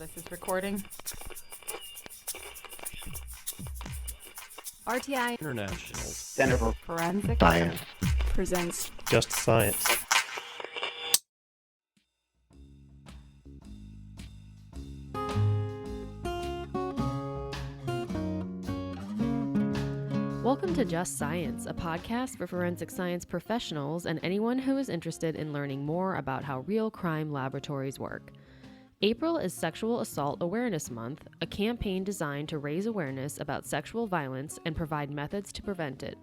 This is recording. RTI International Center for Forensic Science presents Just Science. Welcome to Just Science, a podcast for forensic science professionals and anyone who is interested in learning more about how real crime laboratories work. April is Sexual Assault Awareness Month, a campaign designed to raise awareness about sexual violence and provide methods to prevent it.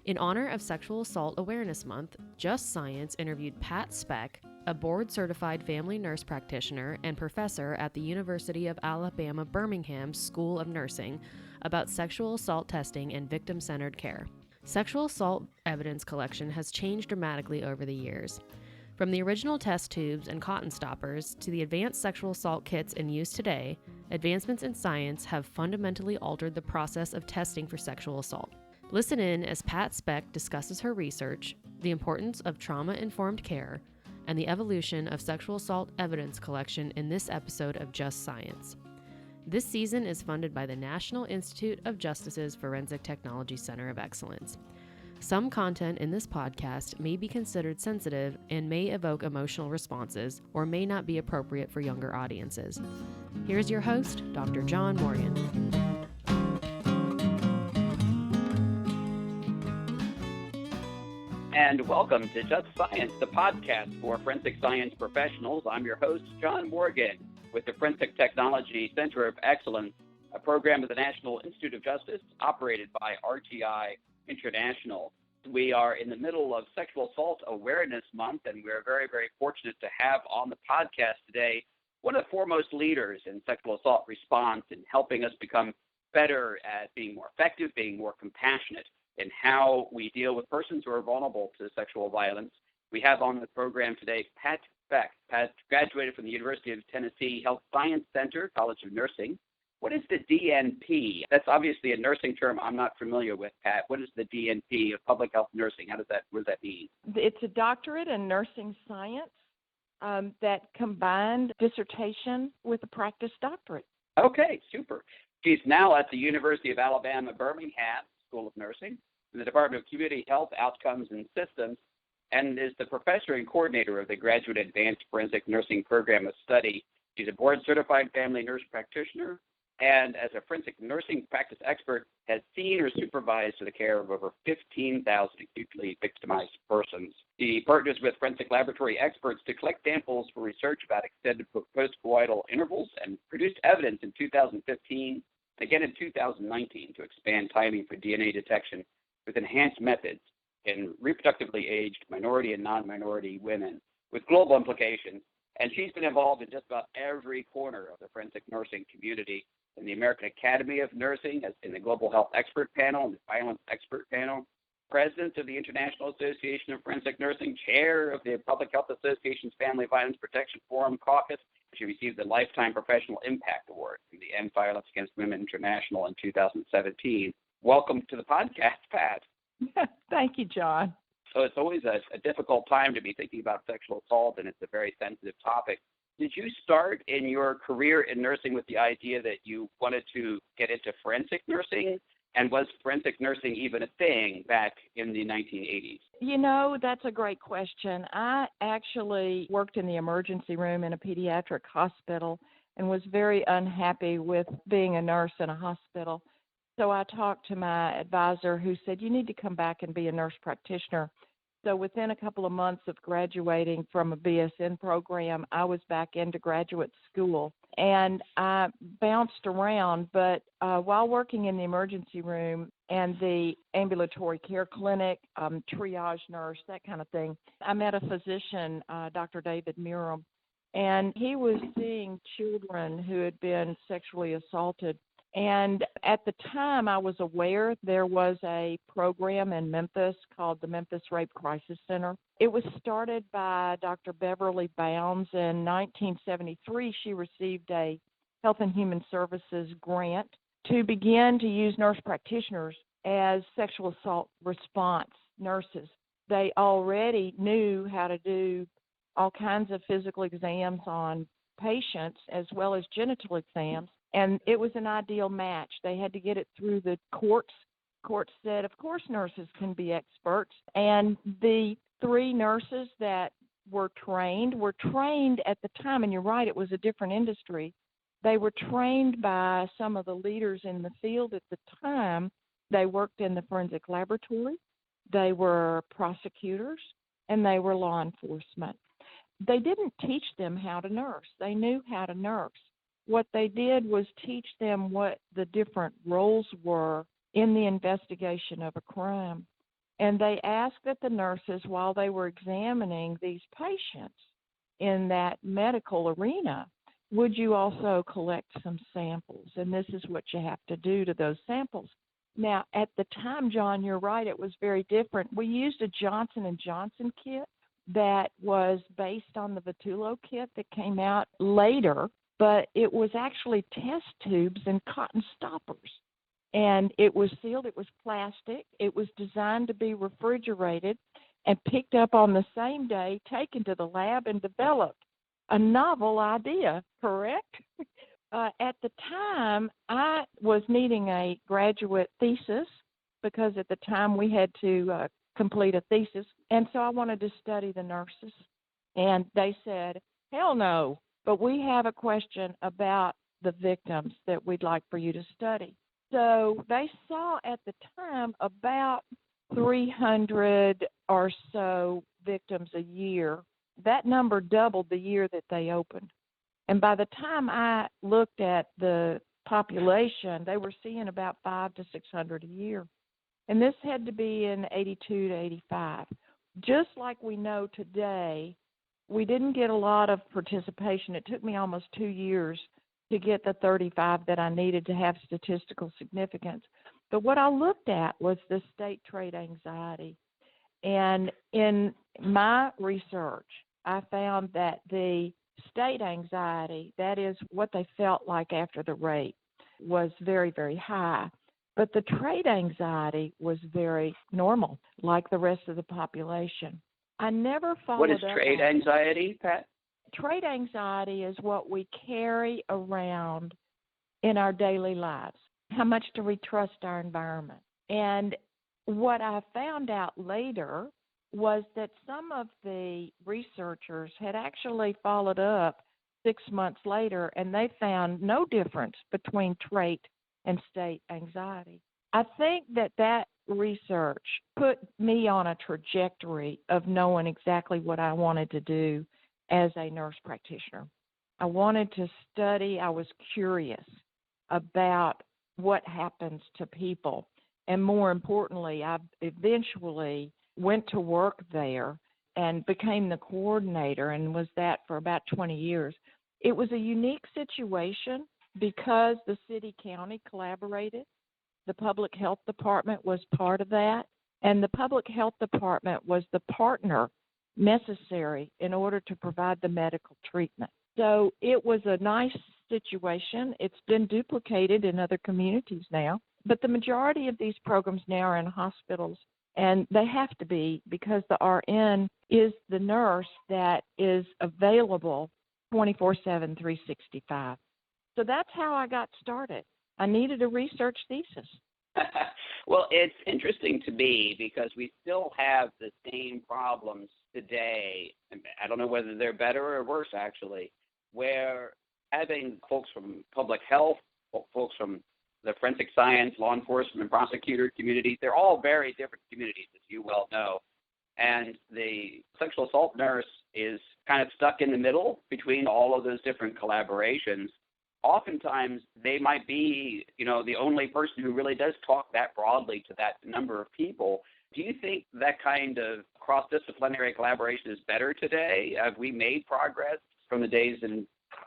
In honor of Sexual Assault Awareness Month, Just Science interviewed Pat Speck, a board-certified family nurse practitioner and professor at the University of Alabama Birmingham School of Nursing, about sexual assault testing and victim-centered care. Sexual assault evidence collection has changed dramatically over the years. From the original test tubes and cotton stoppers to the advanced sexual assault kits in use today, advancements in science have fundamentally altered the process of testing for sexual assault. Listen in as Pat Speck discusses her research, the importance of trauma-informed care, and the evolution of sexual assault evidence collection in this episode of Just Science. This season is funded by the National Institute of Justice's Forensic Technology Center of Excellence. Some content in this podcast may be considered sensitive and may evoke emotional responses or may not be appropriate for younger audiences. Here's your host, Dr. John Morgan. and welcome to Just Science, the podcast for forensic science professionals. I'm your host, John Morgan, with the Forensic Technology Center of Excellence, a program of the National Institute of Justice operated by RTI International. We are in the middle of Sexual Assault Awareness Month, and we're very, very fortunate to have on the podcast today one of the foremost leaders in sexual assault response and helping us become better at being more effective, being more compassionate in how we deal with persons who are vulnerable to sexual violence. We have on the program today Pat Speck. Pat graduated from the University of Tennessee Health Science Center, College of Nursing. What is the DNP? That's obviously a nursing term I'm not familiar with, Pat. What is the DNP of public health nursing? What does that mean? It's a doctorate in nursing science that combined dissertation with a practice doctorate. Okay, super. She's now at the University of Alabama Birmingham School of Nursing in the Department of Community Health Outcomes and Systems, and is the professor and coordinator of the Graduate Advanced Forensic Nursing Program of Study. She's a board-certified family nurse practitioner, and as a forensic nursing practice expert, has seen or supervised the care of over 15,000 acutely victimized persons. She partners with forensic laboratory experts to collect samples for research about extended postcoital intervals and produced evidence in 2015, again in 2019, to expand timing for DNA detection with enhanced methods in reproductively aged minority and non-minority women with global implications. And she's been involved in just about every corner of the forensic nursing community, in the American Academy of Nursing, as in the Global Health Expert Panel and the Violence Expert Panel, president of the International Association of Forensic Nursing, chair of the Public Health Association's Family Violence Protection Forum Caucus. She received the Lifetime Professional Impact Award from the End Violence Against Women International in 2017. Welcome to the podcast, Pat. Thank you, John. So it's always a difficult time to be thinking about sexual assault, and it's a very sensitive topic. Did you start in your career in nursing with the idea that you wanted to get into forensic nursing? And was forensic nursing even a thing back in the 1980s? You know, that's a great question. I actually worked in the emergency room in a pediatric hospital and was very unhappy with being a nurse in a hospital. So I talked to my advisor, who said, you need to come back and be a nurse practitioner. So within a couple of months of graduating from a BSN program, I was back into graduate school. And I bounced around, but while working in the emergency room and the ambulatory care clinic, triage nurse, that kind of thing, I met a physician, Dr. David Miram, and he was seeing children who had been sexually assaulted. And at the time, I was aware there was a program in Memphis called the Memphis Rape Crisis Center. It was started by Dr. Beverly Bounds in 1973. She received a Health and Human Services grant to begin to use nurse practitioners as sexual assault response nurses. They already knew how to do all kinds of physical exams on patients as well as genital exams, and it was an ideal match. They had to get it through the courts. Courts said, of course, nurses can be experts, and the 3 nurses that were trained at the time, and you're right, it was a different industry. They were trained by some of the leaders in the field at the time. They worked in the forensic laboratory, they were prosecutors, and they were law enforcement. They didn't teach them how to nurse. They knew how to nurse. What they did was teach them what the different roles were in the investigation of a crime. And they asked that the nurses, while they were examining these patients in that medical arena, would you also collect some samples? And this is what you have to do to those samples. Now, at the time, John, you're right, it was very different. We used a Johnson & Johnson kit that was based on the Vitulo kit that came out later, but it was actually test tubes and cotton stoppers. And it was sealed, it was plastic, it was designed to be refrigerated and picked up on the same day, taken to the lab and developed. A novel idea, correct? At the time, I was needing a graduate thesis because at the time we had to complete a thesis. And so I wanted to study the nurses. And they said, hell no, but we have a question about the victims that we'd like for you to study. So they saw at the time about 300 or so victims a year. That number doubled the year that they opened. And by the time I looked at the population, they were seeing about 500 to 600 a year. And this had to be in 82 to 85. Just like we know today, we didn't get a lot of participation. It took me almost 2 years to get the 35 that I needed to have statistical significance. But what I looked at was the state trait anxiety. And in my research, I found that the state anxiety, that is what they felt like after the rape, was very, very high. But the trait anxiety was very normal, like the rest of the population. I never followed up. What is trait anxiety, Pat? Trait anxiety is what we carry around in our daily lives. How much do we trust our environment? And what I found out later was that some of the researchers had actually followed up 6 months later, and they found no difference between trait and state anxiety. I think that research put me on a trajectory of knowing exactly what I wanted to do as a nurse practitioner. I wanted to study. I was curious about what happens to people. And more importantly, I eventually went to work there and became the coordinator and was that for about 20 years. It was a unique situation because the city-county collaborated. The public health department was part of that, and the public health department was the partner necessary in order to provide the medical treatment. So it was a nice situation. It's been duplicated in other communities now, but the majority of these programs now are in hospitals, and they have to be because the RN is the nurse that is available 24/7, 365. So that's how I got started. I needed a research thesis. Well, it's interesting to me because we still have the same problems today. I don't know whether they're better or worse, actually, where having folks from public health, folks from the forensic science, law enforcement, prosecutor communities, they're all very different communities, as you well know. And the sexual assault nurse is kind of stuck in the middle between all of those different collaborations. Oftentimes, they might be, the only person who really does talk that broadly to that number of people. Do you think that kind of cross-disciplinary collaboration is better today? Have we made progress from the days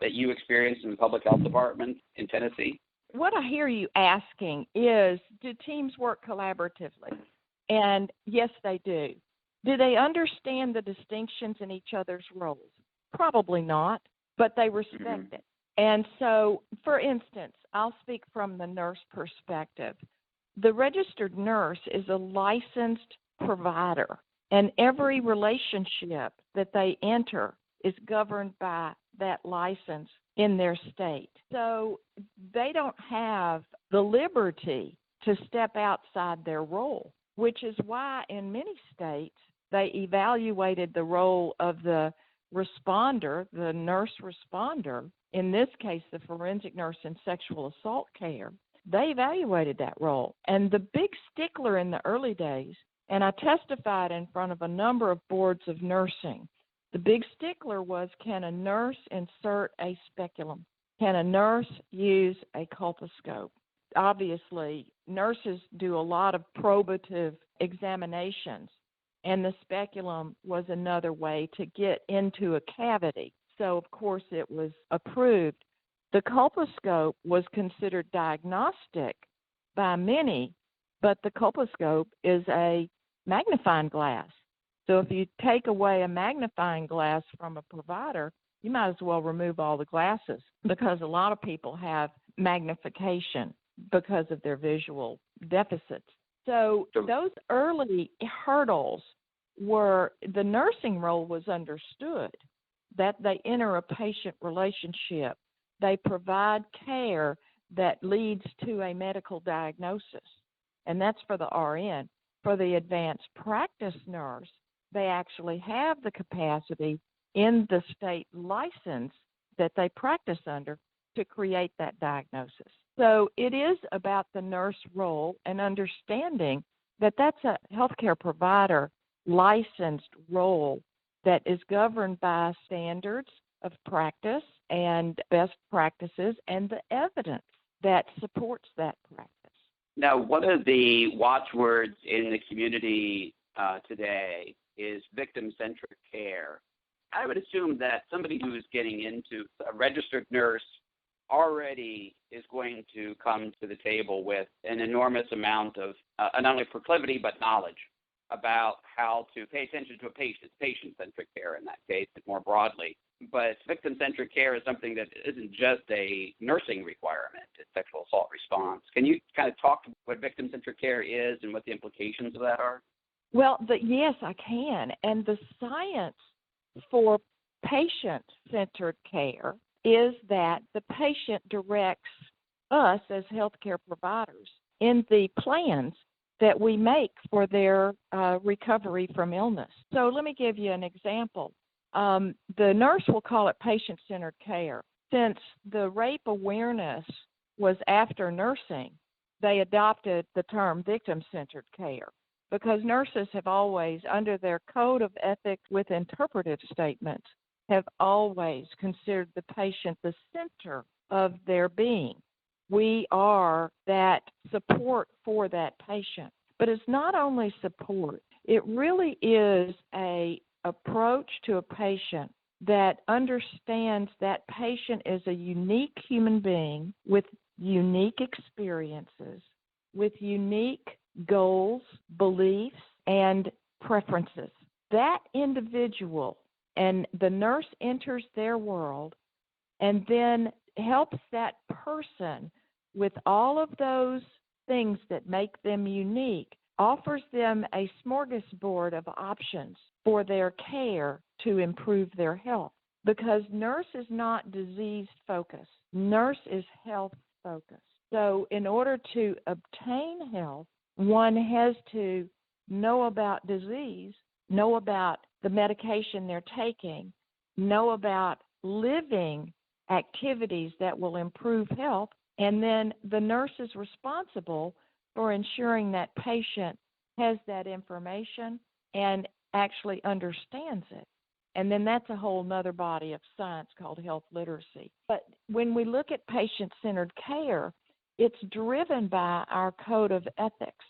that you experienced in the public health department in Tennessee? What I hear you asking is, do teams work collaboratively? And yes, they do. Do they understand the distinctions in each other's roles? Probably not, but they respect it. And so, for instance, I'll speak from the nurse perspective. The registered nurse is a licensed provider, and every relationship that they enter is governed by that license in their state. So they don't have the liberty to step outside their role, which is why in many states they evaluated the role of the responder, the nurse responder, in this case the forensic nurse in sexual assault care. They evaluated that role. And the big stickler in the early days, and I testified in front of a number of boards of nursing, the big stickler was, can a nurse insert a speculum? Can a nurse use a colposcope? Obviously, nurses do a lot of probative examinations, and the speculum was another way to get into a cavity. So, of course, it was approved. The colposcope was considered diagnostic by many, but the colposcope is a magnifying glass. So if you take away a magnifying glass from a provider, you might as well remove all the glasses, because a lot of people have magnification because of their visual deficits. So those early hurdles were, the nursing role was understood, that they enter a patient relationship. They provide care that leads to a medical diagnosis, and that's for the RN. For the advanced practice nurse, they actually have the capacity in the state license that they practice under to create that diagnosis. So it is about the nurse role and understanding that that's a healthcare provider licensed role that is governed by standards of practice and best practices and the evidence that supports that practice. Now, one of the watchwords in the community today is victim-centric care. I would assume that somebody who's getting into a registered nurse already is going to come to the table with an enormous amount of not only proclivity but knowledge about how to pay attention to a patient, patient-centric care in that case, more broadly. But victim-centric care is something that isn't just a nursing requirement, it's sexual assault response. Can you kind of talk to what victim-centric care is and what the implications of that are? Well, yes, I can. And the science for patient-centered care is that the patient directs us as healthcare providers in the plans that we make for their recovery from illness. So let me give you an example. The nurse will call it patient-centered care. Since the rape awareness was after nursing, they adopted the term victim-centered care, because nurses have always, under their code of ethics with interpretive statements, have always considered the patient the center of their being. We are that support for that patient. But it's not only support. It really is an approach to a patient that understands that patient is a unique human being with unique experiences, with unique goals, beliefs, and preferences. That individual, and the nurse enters their world and then helps that person with all of those things that make them unique, offers them a smorgasbord of options for their care to improve their health. Because nurse is not disease-focused. Nurse is health-focused. So in order to obtain health, one has to know about disease, know about the medication they're taking, know about living activities that will improve health, and then the nurse is responsible for ensuring that patient has that information and actually understands it. And then that's a whole other body of science called health literacy. But when we look at patient-centered care, it's driven by our code of ethics.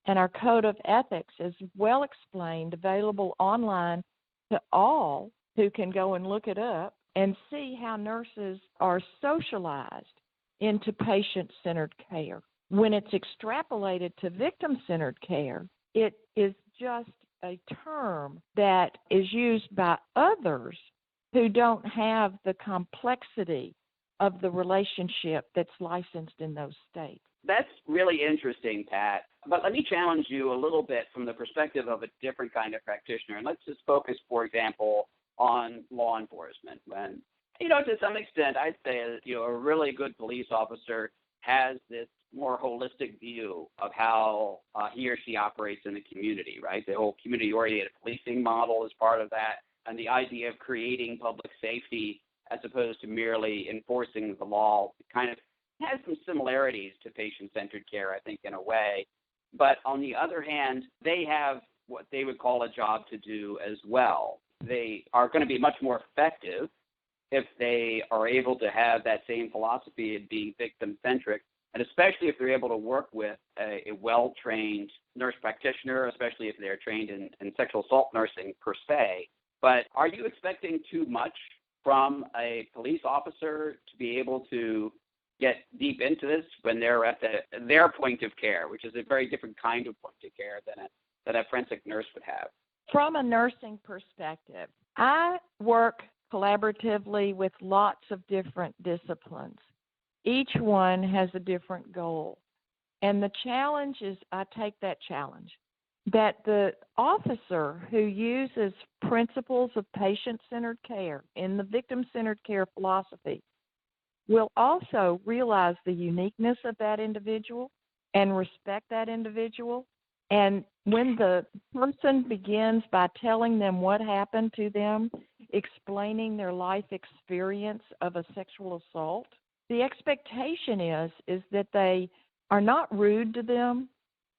And our code of ethics is well explained, available online to all who can go and look it up and see how nurses are socialized into patient-centered care. When it's extrapolated to victim-centered care, it is just a term that is used by others who don't have the complexity of the relationship that's licensed in those states. That's really interesting, Pat. But let me challenge you a little bit from the perspective of a different kind of practitioner. And let's just focus, for example, on law enforcement. To some extent, I'd say a really good police officer has this more holistic view of how he or she operates in the community, right? The whole community-oriented policing model is part of that, and the idea of creating public safety as opposed to merely enforcing the law kind of has some similarities to patient-centered care, I think, in a way. But on the other hand, they have what they would call a job to do as well. They are going to be much more effective if they are able to have that same philosophy of being victim-centric, and especially if they're able to work with a well-trained nurse practitioner, especially if they're trained in sexual assault nursing per se. But are you expecting too much from a police officer to be able to get deep into this when they're at their point of care, which is a very different kind of point of care than a forensic nurse would have? From a nursing perspective, I work collaboratively with lots of different disciplines. Each one has a different goal. And the challenge is, I take that challenge, that the officer who uses principles of patient-centered care in the victim-centered care philosophy will also realize the uniqueness of that individual and respect that individual. And when the person begins by telling them what happened to them, explaining their life experience of a sexual assault, the expectation is that they are not rude to them,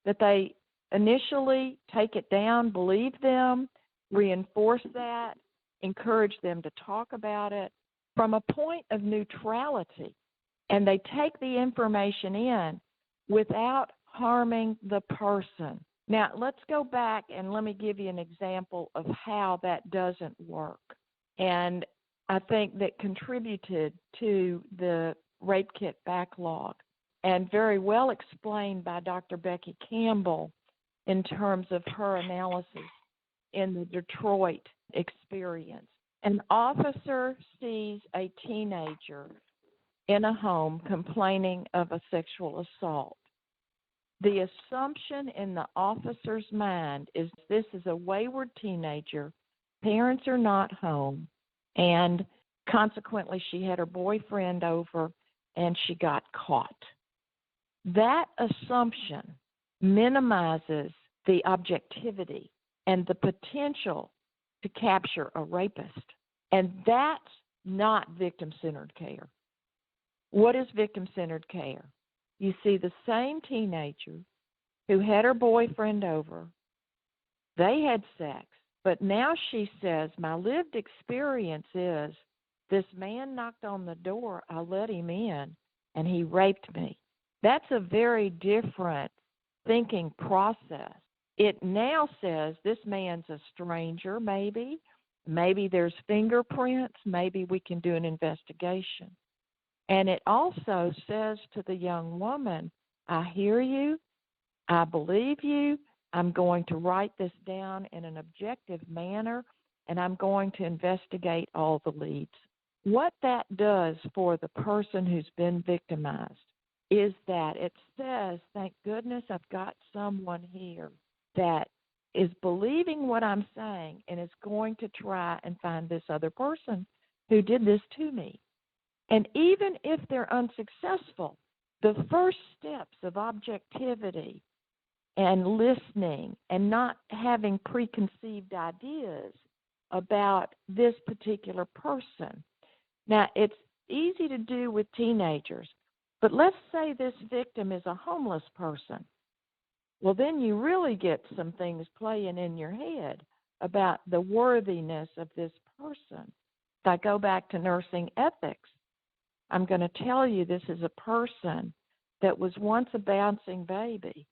that they initially take it down, believe them, reinforce that, encourage them to talk about it from a point of neutrality, and they take the information in without harming the person. Now, let's go back and let me give you an example of how that doesn't work. And I think that contributed to the rape kit backlog and very well explained by Dr. Becky Campbell in terms of her analysis in the Detroit experience. An officer sees a teenager in a home complaining of a sexual assault. The assumption in the officer's mind is this is a wayward teenager, parents are not home, and consequently she had her boyfriend over and she got caught. That assumption minimizes the objectivity and the potential to capture a rapist. And that's not victim-centered care. What is victim-centered care? You see the same teenager who had her boyfriend over, they had sex, but now she says, my lived experience is this man knocked on the door, I let him in, and he raped me. That's a very different thinking process. It now says this man's a stranger, maybe there's fingerprints, maybe we can do an investigation. And it also says to the young woman, I hear you, I believe you, I'm going to write this down in an objective manner, and I'm going to investigate all the leads. What that does for the person who's been victimized is that it says, thank goodness I've got someone here that is believing what I'm saying and is going to try and find this other person who did this to me. And even if they're unsuccessful, the first steps of objectivity and listening and not having preconceived ideas about this particular person. Now, it's easy to do with teenagers, but let's say this victim is a homeless person. Well, then you really get some things playing in your head about the worthiness of this person. If I go back to nursing ethics, I'm going to tell you this is a person that was once a bouncing baby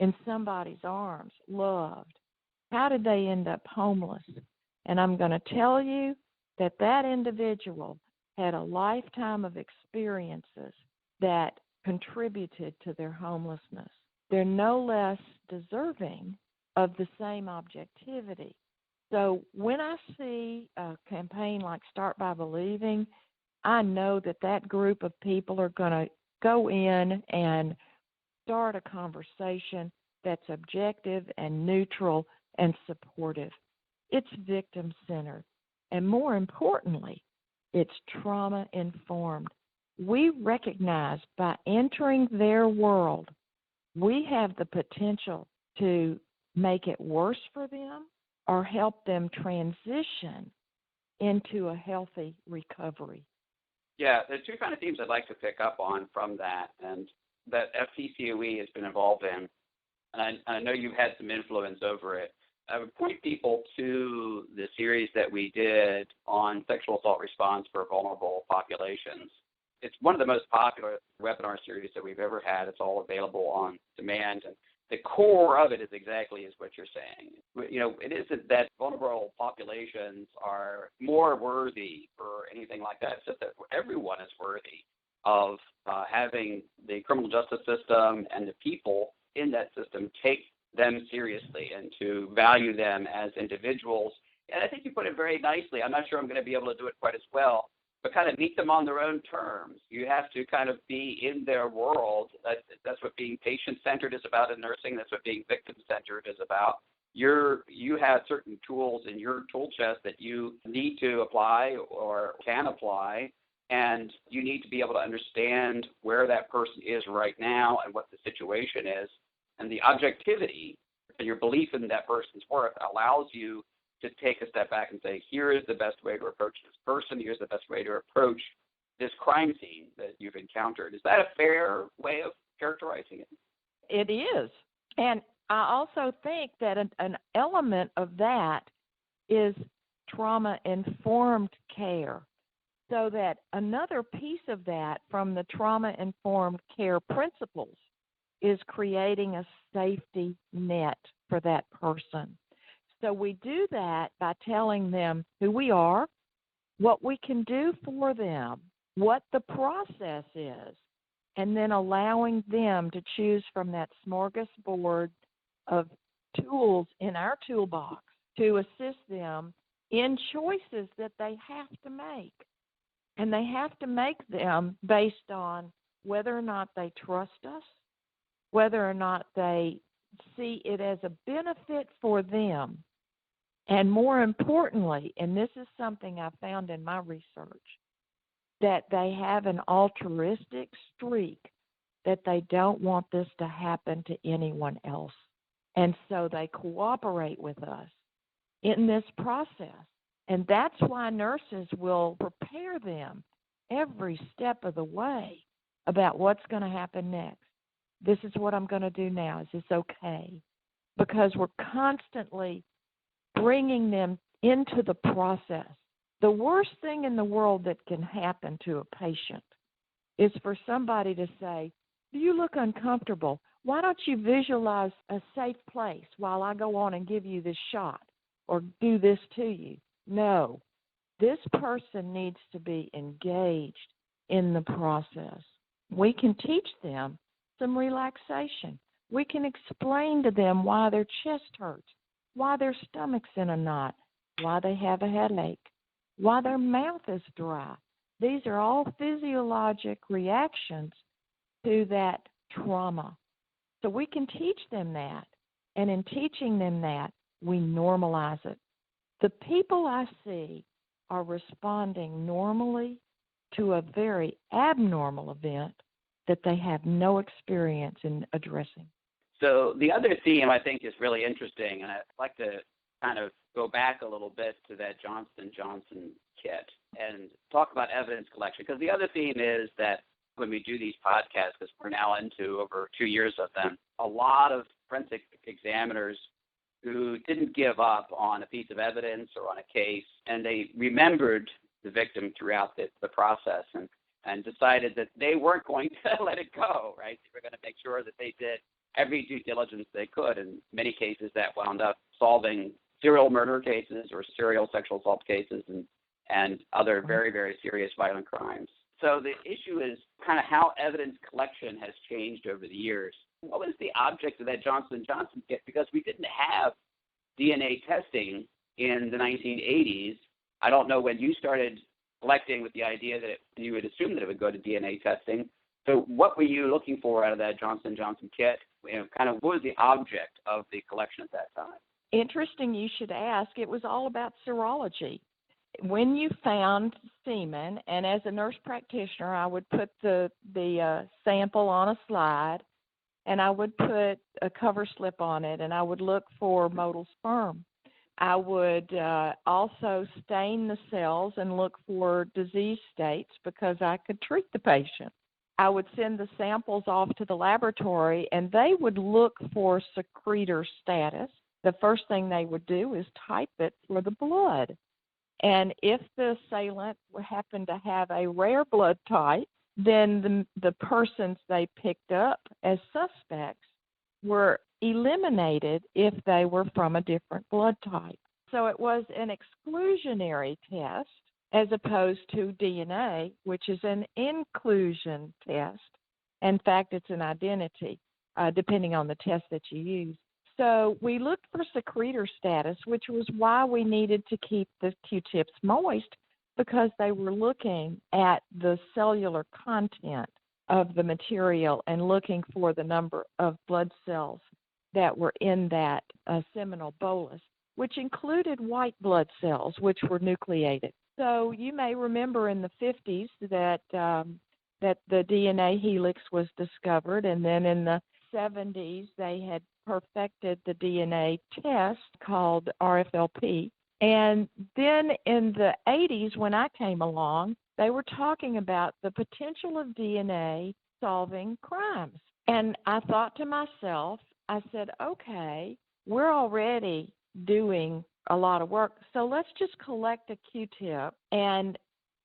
in somebody's arms, loved. How did they end up homeless? And I'm going to tell you that that individual had a lifetime of experiences that contributed to their homelessness. They're no less deserving of the same objectivity. So when I see a campaign like Start by Believing, I know that that group of people are going to go in and start a conversation that's objective and neutral and supportive. It's victim-centered. And more importantly, It's trauma-informed. We recognize by entering their world, we have the potential to make it worse for them or help them transition into a healthy recovery. Yeah, there are two kind of themes I'd like to pick up on from that, and that FCCOE has been involved in, and I know you've had some influence over it. I would point people to the series that we did on sexual assault response for vulnerable populations. It's one of the most popular webinar series that we've ever had. It's all available on demand. And the core of it is exactly as what you're saying. You know, it isn't that vulnerable populations are more worthy or anything like that. It's just that everyone is worthy of having the criminal justice system and the people in that system take them seriously and to value them as individuals. And I think you put it very nicely. I'm not sure I'm going to be able to do it quite as well, but kind of meet them on their own terms. You have to kind of be in their world. That's what being patient-centered is about in nursing. That's what being victim-centered is about. You have certain tools in your tool chest that you need to apply or can apply, and you need to be able to understand where that person is right now and what the situation is. And the objectivity and your belief in that person's worth allows you to take a step back and say, here is the best way to approach this person. Here's the best way to approach this crime scene that you've encountered. Is that a fair way of characterizing it? It is. And I also think that an element of that is trauma-informed care. So that another piece of that from the trauma-informed care principles is creating a safety net for that person. So we do that by telling them who we are, what we can do for them, what the process is, and then allowing them to choose from that smorgasbord of tools in our toolbox to assist them in choices that they have to make. And they have to make them based on whether or not they trust us, whether or not they see it as a benefit for them. And more importantly, and this is something I found in my research, that they have an altruistic streak, that they don't want this to happen to anyone else. And so they cooperate with us in this process. And that's why nurses will prepare them every step of the way about what's going to happen next. This is what I'm going to do now. Is this okay? Because we're constantly bringing them into the process. The worst thing in the world that can happen to a patient is for somebody to say, do you look uncomfortable? Why don't you visualize a safe place while I go on and give you this shot or do this to you? No, this person needs to be engaged in the process. We can teach them some relaxation. We can explain to them why their chest hurts, why their stomach's in a knot, why they have a headache, why their mouth is dry. These are all physiologic reactions to that trauma. So we can teach them that, and in teaching them that, we normalize it. The people I see are responding normally to a very abnormal event that they have no experience in addressing. So the other theme I think is really interesting, and I'd like to kind of go back a little bit to that Johnson & Johnson kit and talk about evidence collection, because the other theme is that when we do these podcasts, because we're now into over 2 years of them, a lot of forensic examiners who didn't give up on a piece of evidence or on a case, and they remembered the victim throughout the process and decided that they weren't going to let it go, right? They were going to make sure that they did every due diligence they could. In many cases, that wound up solving serial murder cases or serial sexual assault cases and other very, very serious violent crimes. So the issue is kind of how evidence collection has changed over the years. What was the object of that Johnson & Johnson kit? Because we didn't have DNA testing in the 1980s. I don't know when you started collecting with the idea that you would assume that it would go to DNA testing. So what were you looking for out of that Johnson & Johnson kit? Kind of what was the object of the collection at that time? Interesting you should ask. It was all about serology. when you found semen, and as a nurse practitioner, I would put the sample on a slide, and I would put a cover slip on it, and I would look for motile sperm. I would also stain the cells and look for disease states because I could treat the patient. I would send the samples off to the laboratory, and they would look for secretor status. The first thing they would do is type it for the blood. And if the assailant happened to have a rare blood type, then the persons they picked up as suspects were eliminated if they were from a different blood type. So it was an exclusionary test as opposed to DNA, which is an inclusion test. In fact, it's an identity, depending on the test that you use. So we looked for secretor status, which was why we needed to keep the Q-tips moist, because they were looking at the cellular content of the material and looking for the number of blood cells that were in that seminal bolus, which included white blood cells, which were nucleated. So you may remember in the 50s that the DNA helix was discovered, and then in the 70s they had perfected the DNA test called RFLP. And then in the 80s, when I came along, they were talking about the potential of DNA solving crimes. And I thought to myself, I said, okay, we're already doing a lot of work, so let's just collect a Q-tip and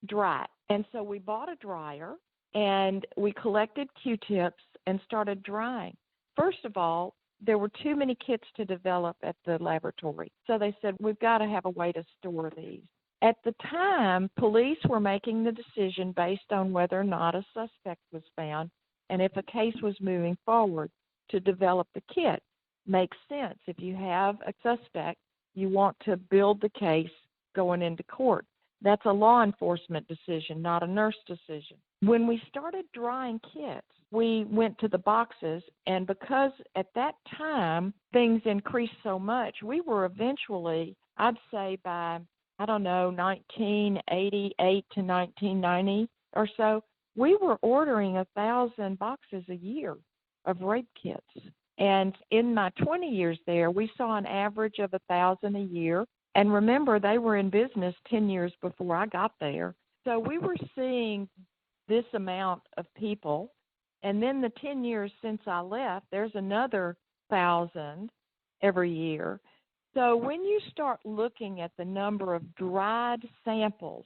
dry it. And so we bought a dryer, and we collected Q-tips and started drying. First of all, there were too many kits to develop at the laboratory. So they said, we've got to have a way to store these. At the time, police were making the decision based on whether or not a suspect was found and if a case was moving forward to develop the kit. Makes sense. If you have a suspect, you want to build the case going into court. That's a law enforcement decision, not a nurse decision. When we started drying kits, we went to the boxes, and because at that time things increased so much, we were eventually, I'd say by, 1988 to 1990 or so, we were ordering 1,000 boxes a year of rape kits. And in my 20 years there, we saw an average of 1,000 a year. And remember, they were in business 10 years before I got there. So we were seeing this amount of people. And then the 10 years since I left, there's another 1,000 every year. So when you start looking at the number of dried samples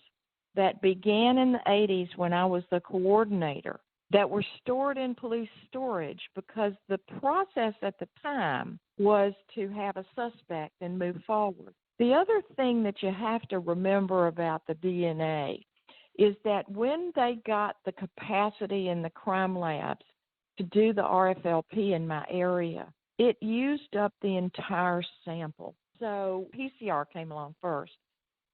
that began in the 80s when I was the coordinator, that were stored in police storage because the process at the time was to have a suspect and move forward. The other thing that you have to remember about the DNA is that when they got the capacity in the crime labs to do the RFLP in my area, it used up the entire sample. So PCR came along first.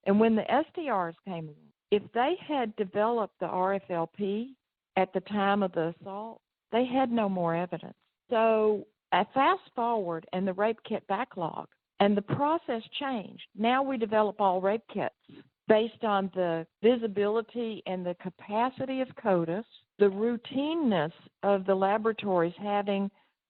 And when the STRs came along, if they had developed the RFLP at the time of the assault, they had no more evidence. So I fast forward and the rape kit backlog, and the process changed. Now we develop all rape kits based on the visibility and the capacity of CODIS, the routineness of the laboratories having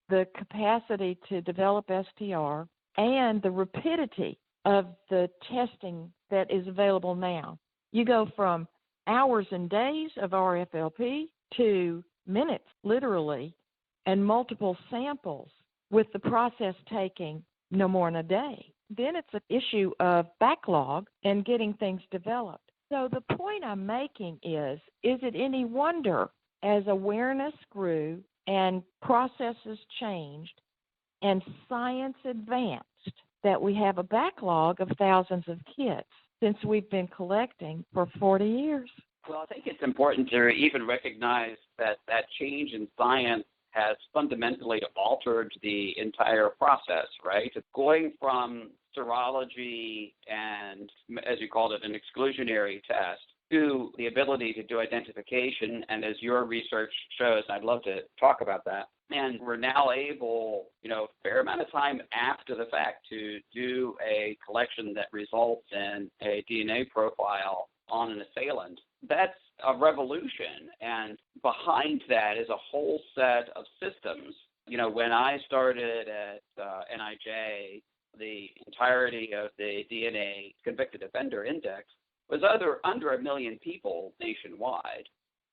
the capacity to develop STR, and the rapidity of the testing that is available now. You go from hours and days of RFLP to minutes, literally, and multiple samples, with the process taking no more than a day. Then it's an issue of backlog and getting things developed. So the point I'm making is it any wonder as awareness grew and processes changed and science advanced that we have a backlog of thousands of kits since we've been collecting for 40 years? Well, I think it's important to even recognize that change in science has fundamentally altered the entire process, right? Going from serology and, as you called it, an exclusionary test to the ability to do identification, and as your research shows, I'd love to talk about that. And we're now able, a fair amount of time after the fact to do a collection that results in a DNA profile on an assailant. That's a revolution, and behind that is a whole set of systems. When I started at NIJ, the entirety of the DNA Convicted Offender Index was under 1 million people nationwide.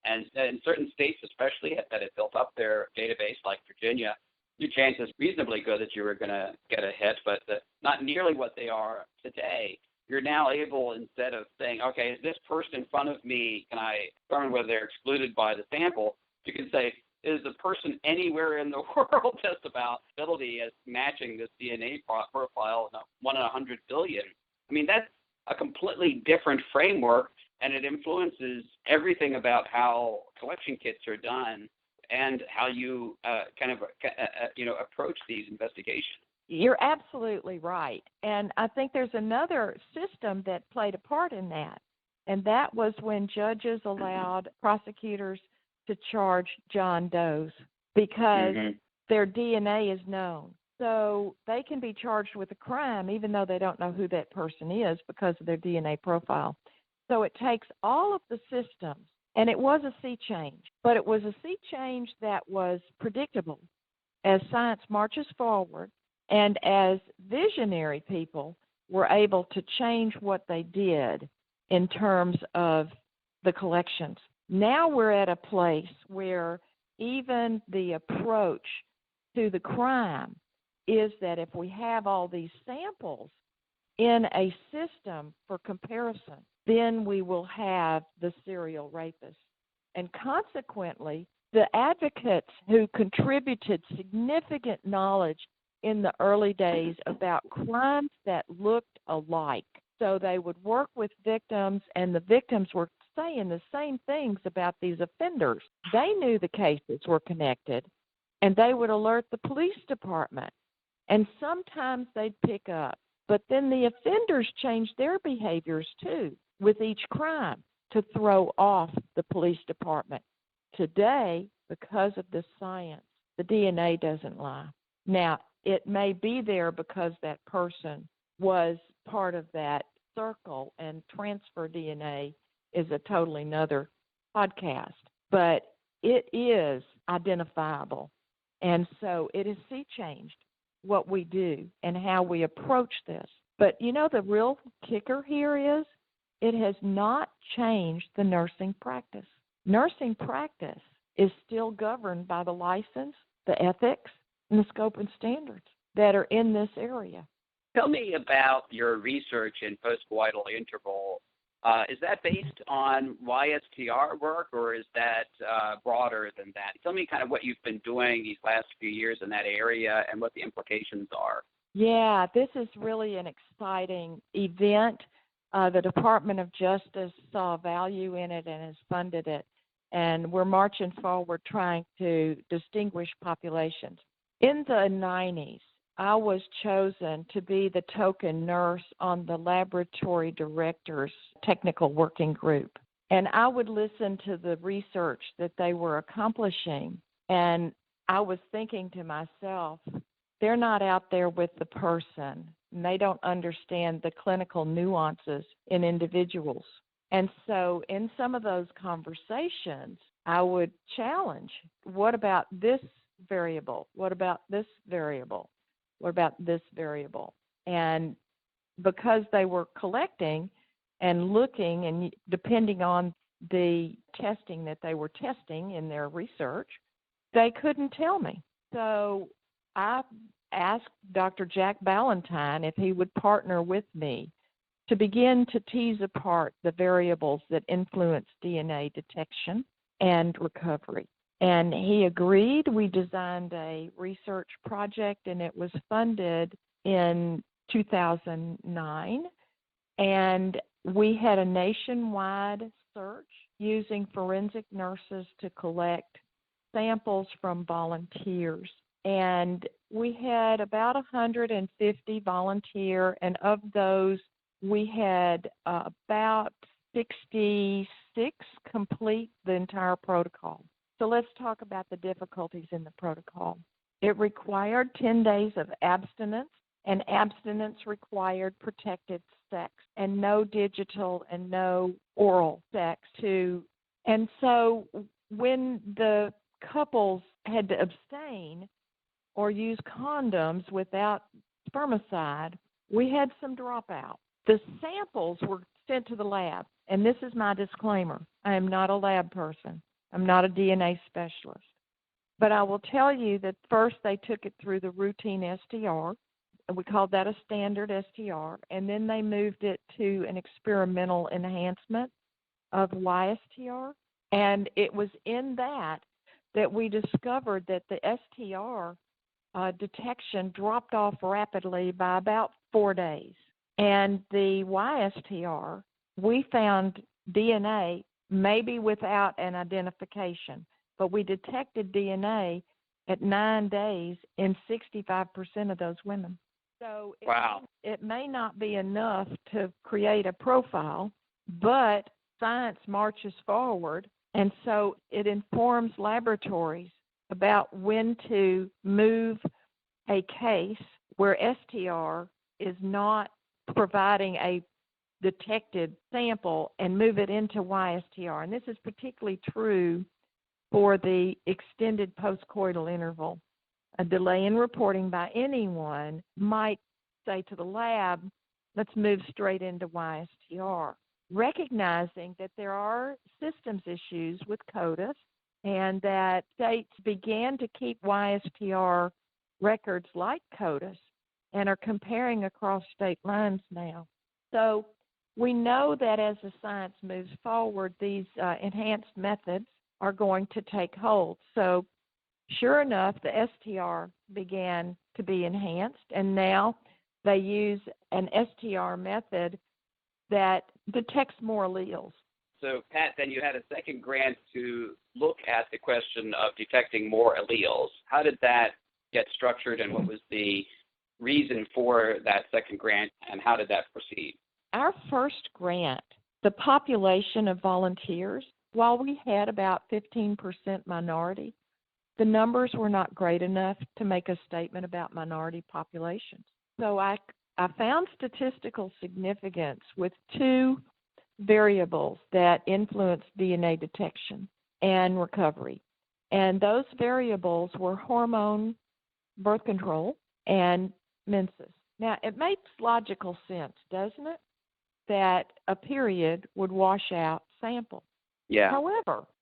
And in certain states especially that had built up their database, like Virginia, your chances reasonably good that you were going to get a hit, but not nearly what they are today. You're now able, instead of saying, okay, is this person in front of me, can I determine whether they're excluded by the sample, you can say, is the person anywhere in the world just about ability as matching this DNA profile, 1 in 100 billion? I mean, that's a completely different framework, and it influences everything about how collection kits are done and how you approach these investigations. You're absolutely right. And I think there's another system that played a part in that, and that was when judges allowed prosecutors to charge John Does because their DNA is known. So they can be charged with a crime even though they don't know who that person is because of their DNA profile. So it takes all of the systems, and it was a sea change, but it was a sea change that was predictable as science marches forward and as visionary people were able to change what they did in terms of the collections. Now we're at a place where even the approach to the crime is that if we have all these samples in a system for comparison, then we will have the serial rapist. And consequently, the advocates who contributed significant knowledge in the early days about crimes that looked alike, so they would work with victims, and the victims were saying the same things about these offenders. They knew the cases were connected, and they would alert the police department. And sometimes they'd pick up. But then the offenders changed their behaviors, too, with each crime to throw off the police department. Today, because of this science, the DNA doesn't lie. Now, it may be there because that person was part of that circle, and transfer DNA is a totally another podcast. But it is identifiable. And so it has sea changed what we do and how we approach this. But, the real kicker here is it has not changed the nursing practice. Nursing practice is still governed by the license, the ethics, and the scope and standards that are in this area. Tell me about your research in postcoital interval. Is that based on YSTR work, or is that broader than that? Tell me kind of what you've been doing these last few years in that area and what the implications are. Yeah, this is really an exciting event. The Department of Justice saw value in it and has funded it, and we're marching forward trying to distinguish populations. In the 90s, I was chosen to be the token nurse on the laboratory director's technical working group. And I would listen to the research that they were accomplishing, and I was thinking to myself, they're not out there with the person, and they don't understand the clinical nuances in individuals. And so in some of those conversations, I would challenge, what about this variable? What about this variable? What about this variable? And because they were collecting and looking, and depending on the testing that they were testing in their research, they couldn't tell me. So I asked Dr. Jack Ballantyne if he would partner with me to begin to tease apart the variables that influence DNA detection and recovery. And he agreed. We designed a research project, and it was funded in 2009. And we had a nationwide search using forensic nurses to collect samples from volunteers. And we had about 150 volunteer, and of those, we had about 66 complete the entire protocol. So let's talk about the difficulties in the protocol. It required 10 days of abstinence, and abstinence required protected sex and no digital and no oral sex too. And so when the couples had to abstain or use condoms without spermicide, we had some dropout. The samples were sent to the lab, and this is my disclaimer. I am not a lab person. I'm not a DNA specialist. But I will tell you that first they took it through the routine STR. We called that a standard STR, and then they moved it to an experimental enhancement of YSTR. And it was in that we discovered that the STR detection dropped off rapidly by about 4 days. And the YSTR, we found DNA maybe without an identification, but we detected DNA at 9 days in 65% of those women. So it may not be enough to create a profile, but science marches forward, and so it informs laboratories about when to move a case where STR is not providing a detected sample and move it into YSTR. And this is particularly true for the extended postcoital interval. A delay in reporting by anyone might say to the lab, let's move straight into YSTR, recognizing that there are systems issues with CODIS and that states began to keep YSTR records like CODIS and are comparing across state lines now. So we know that as the science moves forward, these enhanced methods are going to take hold. So sure enough, the STR began to be enhanced, and now they use an STR method that detects more alleles. So, Pat, then you had a second grant to look at the question of detecting more alleles. How did that get structured, and what was the reason for that second grant, and how did that proceed? Our first grant, the population of volunteers, while we had about 15% minority, the numbers were not great enough to make a statement about minority populations. So I found statistical significance with two variables that influence DNA detection and recovery. And those variables were hormone, birth control, and menses. Now, it makes logical sense, doesn't it, that a period would wash out sample. Yeah.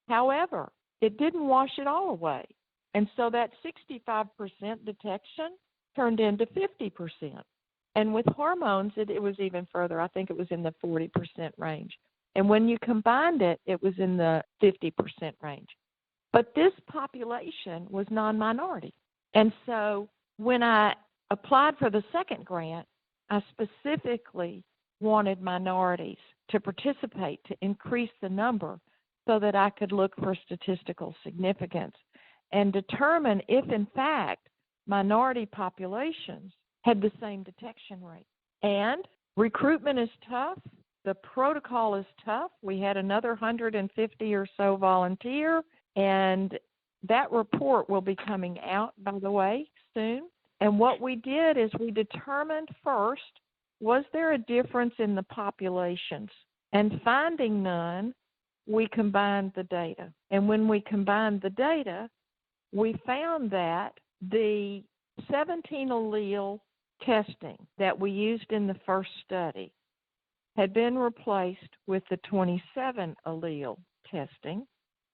However, it didn't wash it all away. And so that 65% detection turned into 50%. And with hormones, it was even further. I think it was in the 40% range. And when you combined it, it was in the 50% range. But this population was non-minority. And so when I applied for the second grant, I specifically wanted minorities to participate to increase the number so that I could look for statistical significance and determine if, in fact, minority populations had the same detection rate. And recruitment is tough. The protocol is tough. We had another 150 or so volunteer, and that report will be coming out, by the way, soon. And what we did is we determined first, was there a difference in the populations? And finding none, we combined the data. And when we combined the data, we found that the 17 allele testing that we used in the first study had been replaced with the 27 allele testing.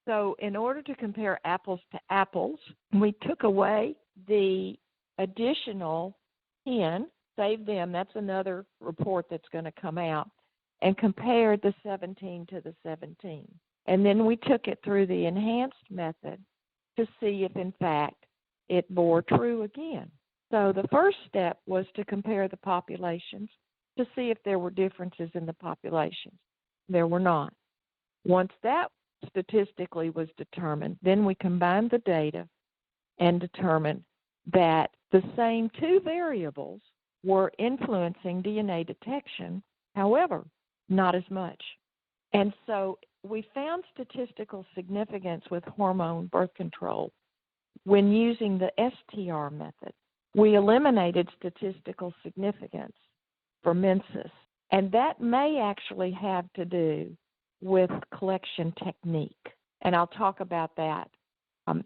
So in order to compare apples to apples, we took away the additional 10, saved them, that's another report that's going to come out, and compared the 17 to the 17. And then we took it through the enhanced method to see if, in fact, it bore true again. So the first step was to compare the populations to see if there were differences in the populations. There were not. Once that statistically was determined, then we combined the data and determined that the same two variables were influencing DNA detection, however, not as much. And so we found statistical significance with hormone birth control when using the STR method. We eliminated statistical significance for menses, and that may actually have to do with collection technique, and I'll talk about that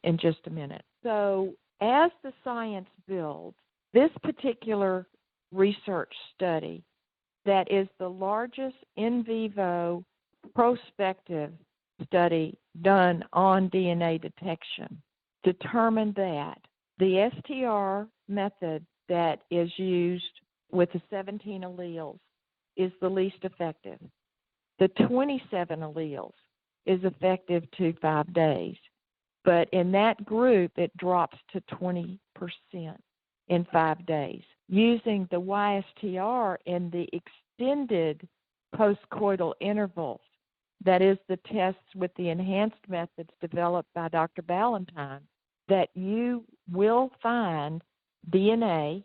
in just a minute. So as the science builds, this particular research study that is the largest in vivo prospective study done on DNA detection determined that the STR method that is used with the 17 alleles is the least effective. The 27 alleles is effective to 5 days, but in that group it drops to 20% in 5 days. Using the YSTR in the extended postcoital intervals, that is the tests with the enhanced methods developed by Dr. Ballantyne, that you will find DNA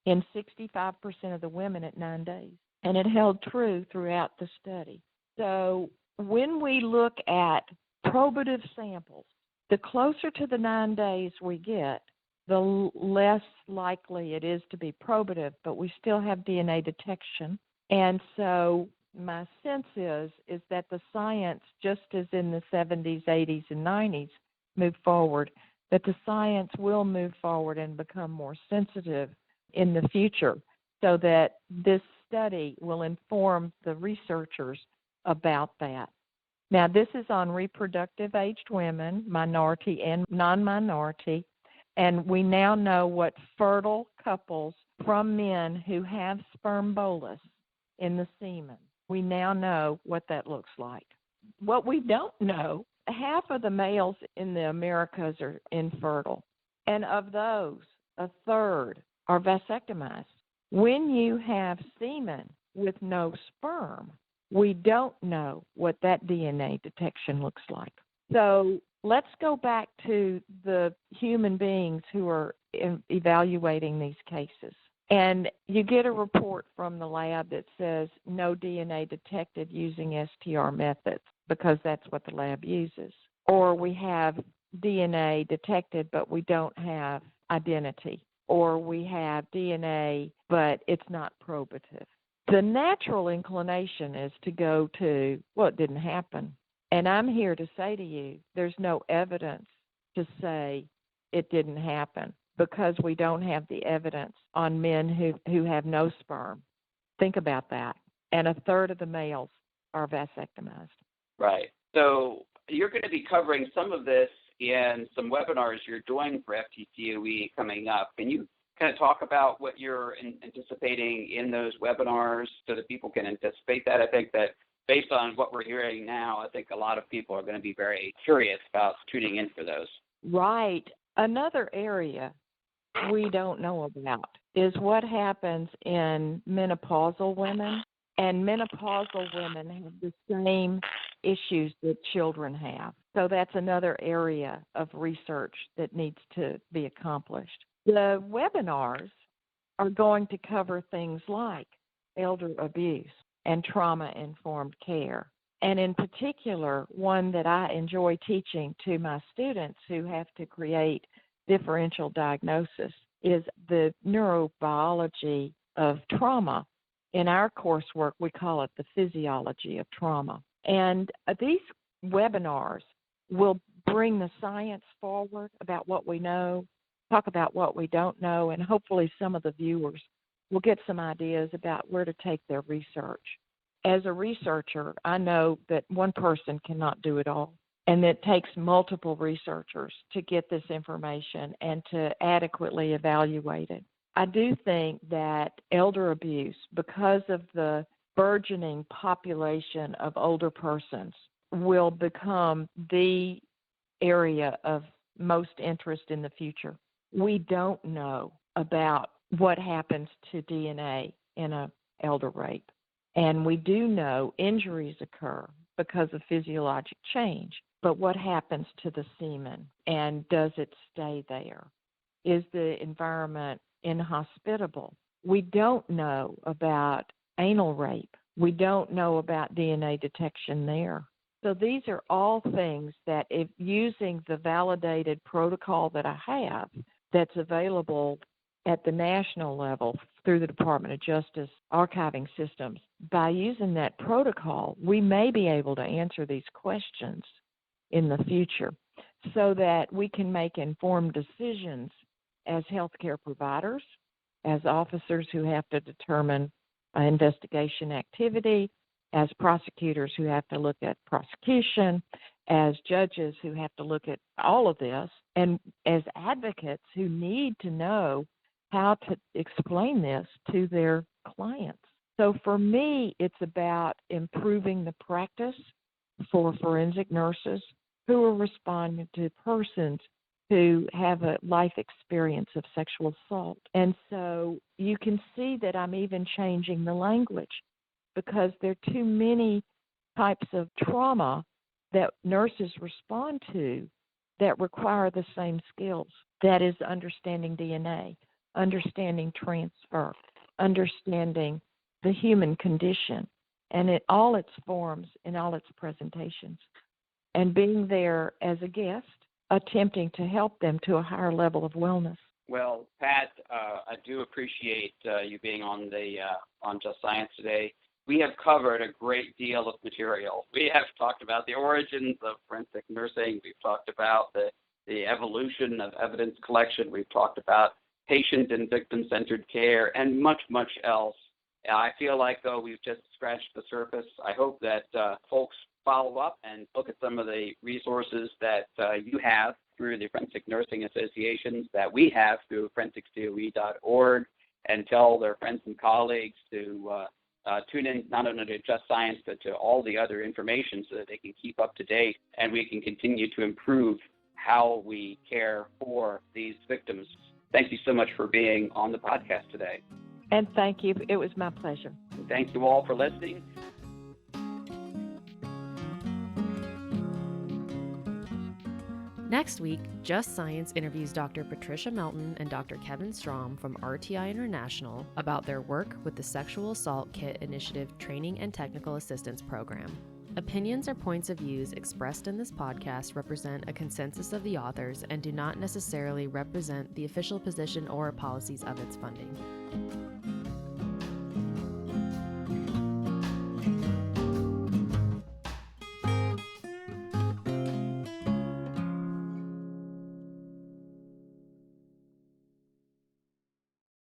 in 65% of the women at 9 days. And it held true throughout the study. So when we look at probative samples, the closer to the 9 days we get, the less likely it is to be probative, but we still have DNA detection. And so my sense is that the science, just as in the 70s, 80s, and 90s, moved forward, that the science will move forward and become more sensitive in the future so that this study will inform the researchers about that. Now, this is on reproductive-aged women, minority and non-minority, and we now know what fertile couples from men who have sperm bolus in the semen, we now know what that looks like. What we don't know, half of the males in the Americas are infertile, and of those, a third are vasectomized. When you have semen with no sperm, we don't know what that DNA detection looks like. So let's go back to the human beings who are evaluating these cases. And you get a report from the lab that says no DNA detected using STR methods because that's what the lab uses. Or we have DNA detected, but we don't have identity. Or we have DNA, but it's not probative. The natural inclination is to go to, well, it didn't happen. And I'm here to say to you, there's no evidence to say it didn't happen because we don't have the evidence on men who have no sperm. Think about that. And a third of the males are vasectomized. Right. So you're going to be covering some of this in some webinars you're doing for FTCOE coming up. Can you kind of talk about what you're anticipating in those webinars so that people can anticipate that? I think that based on what we're hearing now, I think a lot of people are going to be very curious about tuning in for those. Right. Another area we don't know about is what happens in menopausal women. And menopausal women have the same issues that children have. So that's another area of research that needs to be accomplished. The webinars are going to cover things like elder abuse and trauma-informed care. And in particular, one that I enjoy teaching to my students who have to create differential diagnosis is the neurobiology of trauma. In our coursework, we call it the physiology of trauma. And these webinars will bring the science forward about what we know, talk about what we don't know, and hopefully some of the viewers will get some ideas about where to take their research. As a researcher, I know that one person cannot do it all, and it takes multiple researchers to get this information and to adequately evaluate it. I do think that elder abuse, because of the burgeoning population of older persons, will become the area of most interest in the future. We don't know about what happens to DNA in an elder rape. And we do know injuries occur because of physiologic change. But what happens to the semen, and does it stay there? Is the environment inhospitable? We don't know about anal rape We don't know about DNA detection there. So these are all things that, if using the validated protocol that I have that's available at the national level through the Department of Justice archiving systems, by using that protocol, we may be able to answer these questions in the future so that we can make informed decisions as healthcare providers, as officers who have to determine investigation activity, as prosecutors who have to look at prosecution, as judges who have to look at all of this, and as advocates who need to know how to explain this to their clients. So for me, it's about improving the practice for forensic nurses who are responding to persons who have a life experience of sexual assault. And so you can see that I'm even changing the language, because there are too many types of trauma that nurses respond to that require the same skills. That is understanding DNA, understanding transfer, understanding the human condition, and in all its forms, in all its presentations, and being there as a guest, attempting to help them to a higher level of wellness. Well, Pat, I do appreciate you being on Just Science today. We have covered a great deal of material. We have talked about the origins of forensic nursing. We've talked about the evolution of evidence collection. We've talked about patient and victim-centered care, and much, much else. I feel like, though, we've just scratched the surface. I hope that folks follow up and look at some of the resources that you have through the Forensic Nursing Associations, that we have through forensiccoe.org, and tell their friends and colleagues to tune in not only to Just Science, but to all the other information so that they can keep up to date and we can continue to improve how we care for these victims. Thank you so much for being on the podcast today. And thank you. It was my pleasure. Thank you all for listening. Next week, Just Science interviews Dr. Patricia Melton and Dr. Kevin Strom from RTI International about their work with the Sexual Assault Kit Initiative Training and Technical Assistance Program. Opinions or points of views expressed in this podcast represent a consensus of the authors and do not necessarily represent the official position or policies of its funding.